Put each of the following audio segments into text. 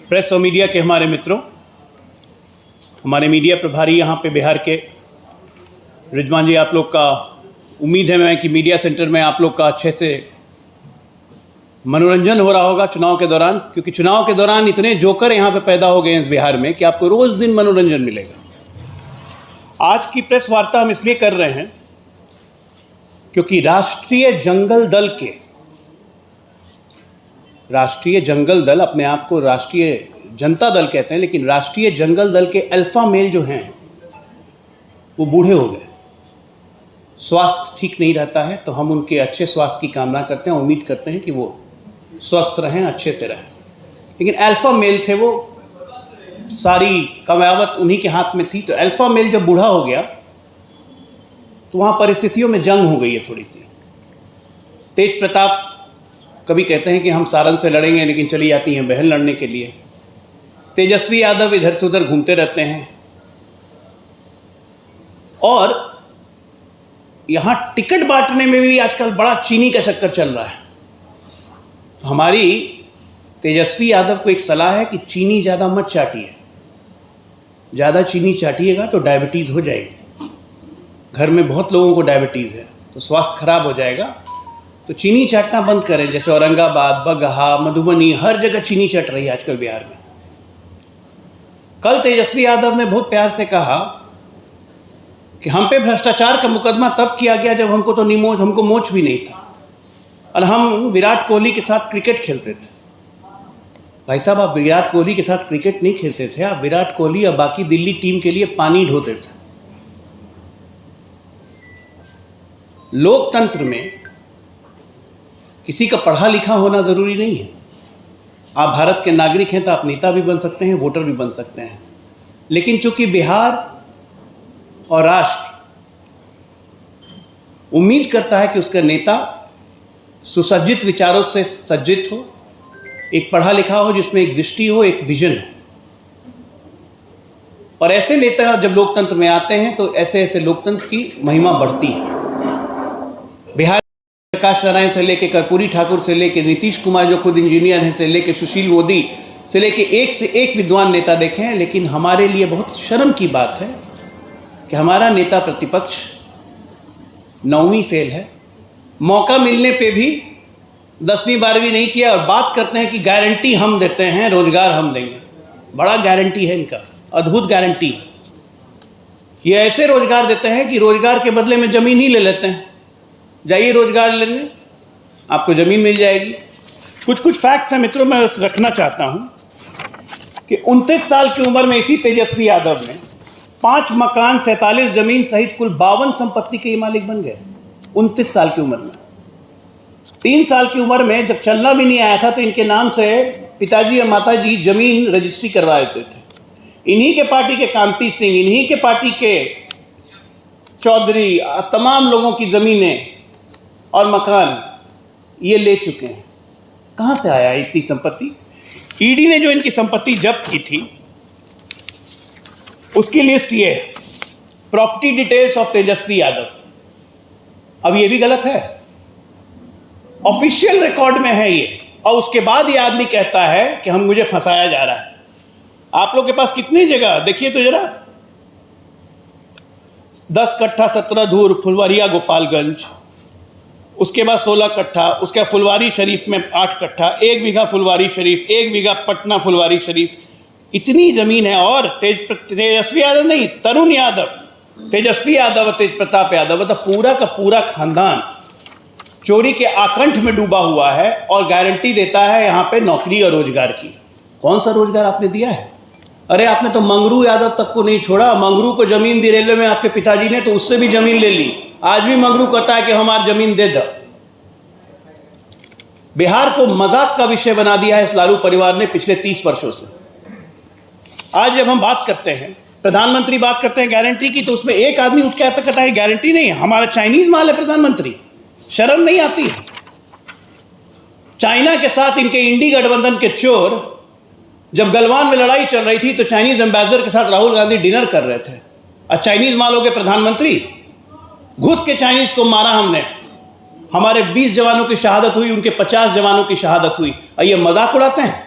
Press और media के हमारे मित्रों, हमारे मीडिया प्रभारी यहाँ पे बिहार के रिजवान जी, आप लोग का उम्मीद है मैं कि मीडिया सेंटर में आप लोग का अच्छे से मनोरंजन हो रहा होगा चुनाव के दौरान, क्योंकि चुनाव के दौरान इतने जोकर यहाँ पे पैदा हो गए हैं इस बिहार में कि आपको रोज़ दिन मनोरंजन मिलेगा। आज की प्रेस वार्ता हम इसलिए कर रहे हैं क्योंकि राष्ट्रीय जंगल दल अपने आप को राष्ट्रीय जनता दल कहते हैं, लेकिन राष्ट्रीय जंगल दल के अल्फा मेल जो हैं वो बूढ़े हो गए, स्वास्थ्य ठीक नहीं रहता है। तो हम उनके अच्छे स्वास्थ्य की कामना करते हैं, उम्मीद करते हैं कि वो स्वस्थ रहें, अच्छे से रहें। लेकिन अल्फा मेल थे, वो सारी कमावत उन्हीं के हाथ में थी। तो अल्फा मेल जब बूढ़ा हो गया तो वहाँ परिस्थितियों में जंग हो गई है थोड़ी सी। तेज प्रताप कभी कहते हैं कि हम सारन से लड़ेंगे, लेकिन चली जाती हैं बहन लड़ने के लिए। तेजस्वी यादव इधर से उधर घूमते रहते हैं और यहाँ टिकट बांटने में भी आजकल बड़ा चीनी का चक्कर चल रहा है। तो हमारी तेजस्वी यादव को एक सलाह है कि चीनी ज़्यादा मत चाटिए, ज़्यादा चीनी चाटिएगा तो डायबिटीज़ हो जाएगी। घर में बहुत लोगों को डायबिटीज़ है तो स्वास्थ्य खराब हो जाएगा। तो चीनी चाटना बंद करें। जैसे औरंगाबाद, बगहा, मधुबनी, हर जगह चीनी चट रही है आजकल बिहार में। कल तेजस्वी यादव ने बहुत प्यार से कहा कि हम पे भ्रष्टाचार का मुकदमा तब किया गया जब हमको मोच भी नहीं था और हम विराट कोहली के साथ क्रिकेट खेलते थे। भाई साहब, आप विराट कोहली के साथ क्रिकेट नहीं खेलते थे, आप विराट कोहली और बाकी दिल्ली टीम के लिए पानी ढोते थे। लोकतंत्र में किसी का पढ़ा लिखा होना ज़रूरी नहीं है। आप भारत के नागरिक हैं तो आप नेता भी बन सकते हैं, वोटर भी बन सकते हैं। लेकिन चूंकि बिहार और राष्ट्र उम्मीद करता है कि उसका नेता सुसज्जित विचारों से सज्जित हो, एक पढ़ा लिखा हो, जिसमें एक दृष्टि हो, एक विजन हो। और ऐसे नेता जब लोकतंत्र में आते हैं तो ऐसे ऐसे लोकतंत्र की महिमा बढ़ती है। बिहार प्रकाश नारायण से लेके कर्पूरी ठाकुर से लेके नीतीश कुमार जो खुद इंजीनियर हैं से लेके सुशील मोदी से लेके एक से एक विद्वान नेता देखे हैं। लेकिन हमारे लिए बहुत शर्म की बात है कि हमारा नेता प्रतिपक्ष 9वीं फेल है। मौका मिलने पे भी 10वीं 12वीं नहीं किया और बात करते हैं कि गारंटी हम देते हैं, रोजगार हम देंगे। बड़ा गारंटी है इनका, अद्भुत गारंटी। ये ऐसे रोजगार देते हैं कि रोजगार के बदले में ज़मीन ही ले लेते हैं। जाइए रोजगार लेने, आपको ज़मीन मिल जाएगी। कुछ फैक्ट्स हैं मित्रों, मैं रखना चाहता हूं कि 29 साल की उम्र में इसी तेजस्वी यादव ने 5 मकान, 47 ज़मीन सहित कुल 52 संपत्ति के मालिक बन गए 29 साल की उम्र में। 3 साल की उम्र में जब चलना भी नहीं आया था तो इनके नाम से पिताजी और माताजी जमीन रजिस्ट्री करवा देते थे। इन्हीं के पार्टी के कांति सिंह, इन्हीं के पार्टी के चौधरी, तमाम लोगों की ज़मीनें और मकान ये ले चुके हैं। कहाँ से आया इतनी संपत्ति? ईडी ने जो इनकी संपत्ति जब्त की थी उसकी लिस्ट ये है, property details of Tejashwi Yadav. अब ये भी गलत है, ऑफिशियल रिकॉर्ड में है ये। और उसके बाद ये आदमी कहता है कि मुझे फंसाया जा रहा है। आप लोग के पास कितनी जगह देखिए तो जरा, 10 कट्ठा 17 धूर फुलवारिया गोपालगंज, उसके बाद 16 कट्ठा, उसके बाद फुलवारी शरीफ में 8 कट्ठा, 1 बीघा फुलवारी शरीफ, 1 बीघा पटना फुलवारी शरीफ, इतनी ज़मीन है। और तेजस्वी यादव नहीं, तरुण यादव, तेजस्वी यादव, तेज प्रताप यादव, मतलब पूरा का पूरा खानदान चोरी के आकंठ में डूबा हुआ है और गारंटी देता है यहाँ पे नौकरी और रोजगार की। कौन सा रोजगार आपने दिया है? अरे आपने तो मंगरू यादव तक को नहीं छोड़ा। मंगरू को ज़मीन दी रेलवे में आपके पिताजी ने, तो उससे भी ज़मीन ले ली। आज भी मंगरू कहता है कि हमारी ज़मीन दे दो। बिहार को मजाक का विषय बना दिया है इस लालू परिवार ने पिछले 30 वर्षों से। आज जब हम बात करते हैं, प्रधानमंत्री बात करते हैं गारंटी की, तो उसमें एक आदमी उठ के आता कहता है गारंटी नहीं है, हमारा चाइनीज माल है प्रधानमंत्री। शर्म नहीं आती है? चाइना के साथ इनके इंडी गठबंधन के चोर जब गलवान में लड़ाई चल रही थी तो चाइनीज एम्बेसडर के साथ राहुल गांधी डिनर कर रहे थे और चाइनीज माल हो गए प्रधानमंत्री। घुस के चाइनीज को मारा हमने, हमारे 20 जवानों की शहादत हुई, उनके 50 जवानों की शहादत हुई, और ये मजाक उड़ाते हैं।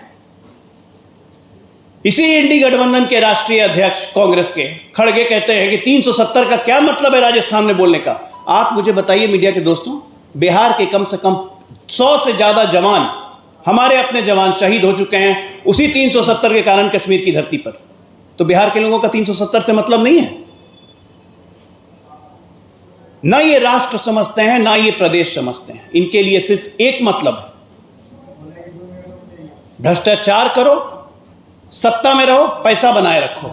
इसी इंडी गठबंधन के राष्ट्रीय अध्यक्ष कांग्रेस के खड़गे कहते हैं कि 370 का क्या मतलब है राजस्थान में बोलने का। आप मुझे बताइए मीडिया के दोस्तों, बिहार के कम से कम 100 से ज्यादा जवान, हमारे अपने जवान शहीद हो चुके हैं उसी 370 के कारण कश्मीर की धरती पर। तो बिहार के लोगों का 370 से मतलब नहीं है। ना ये राष्ट्र समझते हैं ना ये प्रदेश समझते हैं। इनके लिए सिर्फ एक मतलब है, भ्रष्टाचार करो, सत्ता में रहो, पैसा बनाए रखो।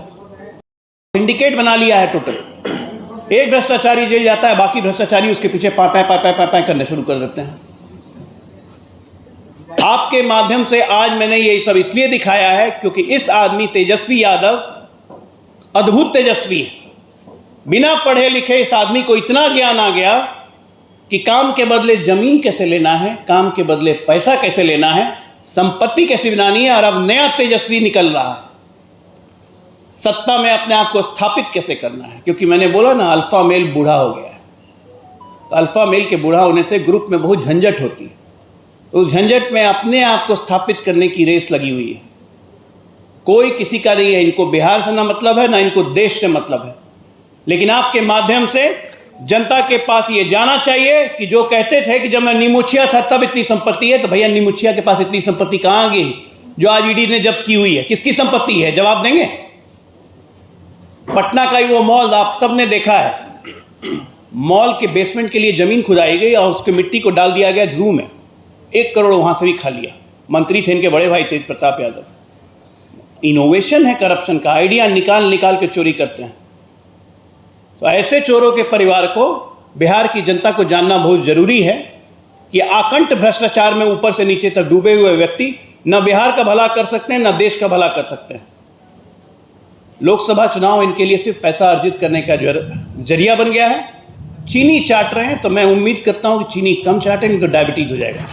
सिंडिकेट बना लिया है टोटल। एक भ्रष्टाचारी जेल जाता है, बाकी भ्रष्टाचारी उसके पीछे पा करने शुरू कर देते हैं। आपके माध्यम से आज मैंने ये सब इसलिए दिखाया है क्योंकि इस आदमी तेजस्वी यादव अद्भुत तेजस्वी है। बिना पढ़े लिखे इस आदमी को इतना ज्ञान आ गया कि काम के बदले जमीन कैसे लेना है, काम के बदले पैसा कैसे लेना है, संपत्ति कैसे बनानी है, और अब नया तेजस्वी निकल रहा है, सत्ता में अपने आप को स्थापित कैसे करना है। क्योंकि मैंने बोला ना, अल्फा मेल बूढ़ा हो गया है। तो अल्फा मेल के बूढ़ा होने से ग्रुप में बहुत झंझट होती है। तो उस झंझट में अपने आप को स्थापित करने की रेस लगी हुई है। कोई किसी का नहीं है। इनको बिहार से ना मतलब है, ना इनको देश से मतलब है। लेकिन आपके माध्यम से जनता के पास ये जाना चाहिए कि जो कहते थे कि जब मैं नीमुछिया था तब इतनी संपत्ति है, तो भैया नीमुछिया के पास इतनी संपत्ति कहां आ गई जो आज ईडी ने जब्त की हुई है? किसकी संपत्ति है? जवाब देंगे? पटना का ही वो मॉल आप सबने देखा है। मॉल के बेसमेंट के लिए जमीन खुदाई गई और उसके मिट्टी को डाल दिया गया जू में। 1 करोड़ वहां से भी खा लिया। मंत्री थे इनके बड़े भाई तेज प्रताप यादव। इनोवेशन है करप्शन का, आइडिया निकाल निकाल के चोरी करते हैं। तो ऐसे चोरों के परिवार को बिहार की जनता को जानना बहुत जरूरी है कि आकंठ भ्रष्टाचार में ऊपर से नीचे तक डूबे हुए व्यक्ति न बिहार का भला कर सकते हैं, न देश का भला कर सकते हैं। लोकसभा चुनाव इनके लिए सिर्फ पैसा अर्जित करने का जरिया बन गया है। चीनी चाट रहे हैं, तो मैं उम्मीद करता हूं कि चीनी कम चाटें, नहीं तो डायबिटीज हो जाएगा।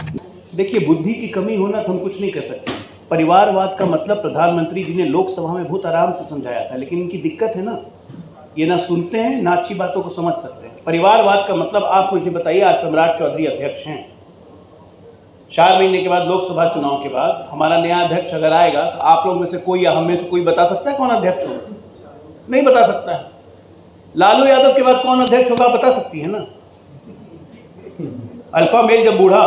देखिए, बुद्धि की कमी होना तो हम कुछ नहीं कर सकते। परिवारवाद का मतलब प्रधानमंत्री जी ने लोकसभा में बहुत आराम से समझाया था, लेकिन इनकी दिक्कत है ना, ये ना सुनते हैं ना अच्छी बातों को समझ सकते हैं। परिवारवाद का मतलब आप मुझे बताइए। आज सम्राट चौधरी अध्यक्ष हैं। 4 महीने के बाद लोकसभा चुनाव के बाद हमारा नया अध्यक्ष अगर आएगा तो आप लोग में से कोई या हम में से कोई बता सकता है कौन अध्यक्ष होगा? नहीं बता सकता है। लालू यादव के बाद कौन अध्यक्ष होगा बता सकती है ना। अल्फा मेल जब बूढ़ा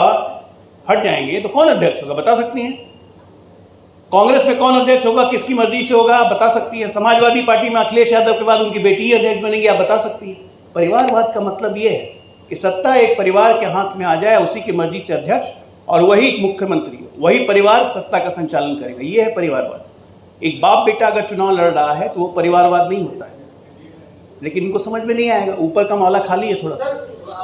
हट जाएंगे तो कौन अध्यक्ष होगा बता सकती हैं। कांग्रेस में कौन अध्यक्ष होगा, किसकी मर्जी से होगा आप बता सकती है। समाजवादी पार्टी में अखिलेश यादव के बाद उनकी बेटी अध्यक्ष बनेगी, आप बता सकती है। परिवारवाद का मतलब ये है कि सत्ता एक परिवार के हाथ में आ जाए, उसी की मर्जी से अध्यक्ष और वही मुख्यमंत्री, वही परिवार सत्ता का संचालन करेगा। ये है परिवारवाद। एक बाप बेटा अगर चुनाव लड़ रहा है तो वो परिवारवाद नहीं होता है। लेकिन इनको समझ में नहीं आएगा, ऊपर का मौला खाली है थोड़ा सा।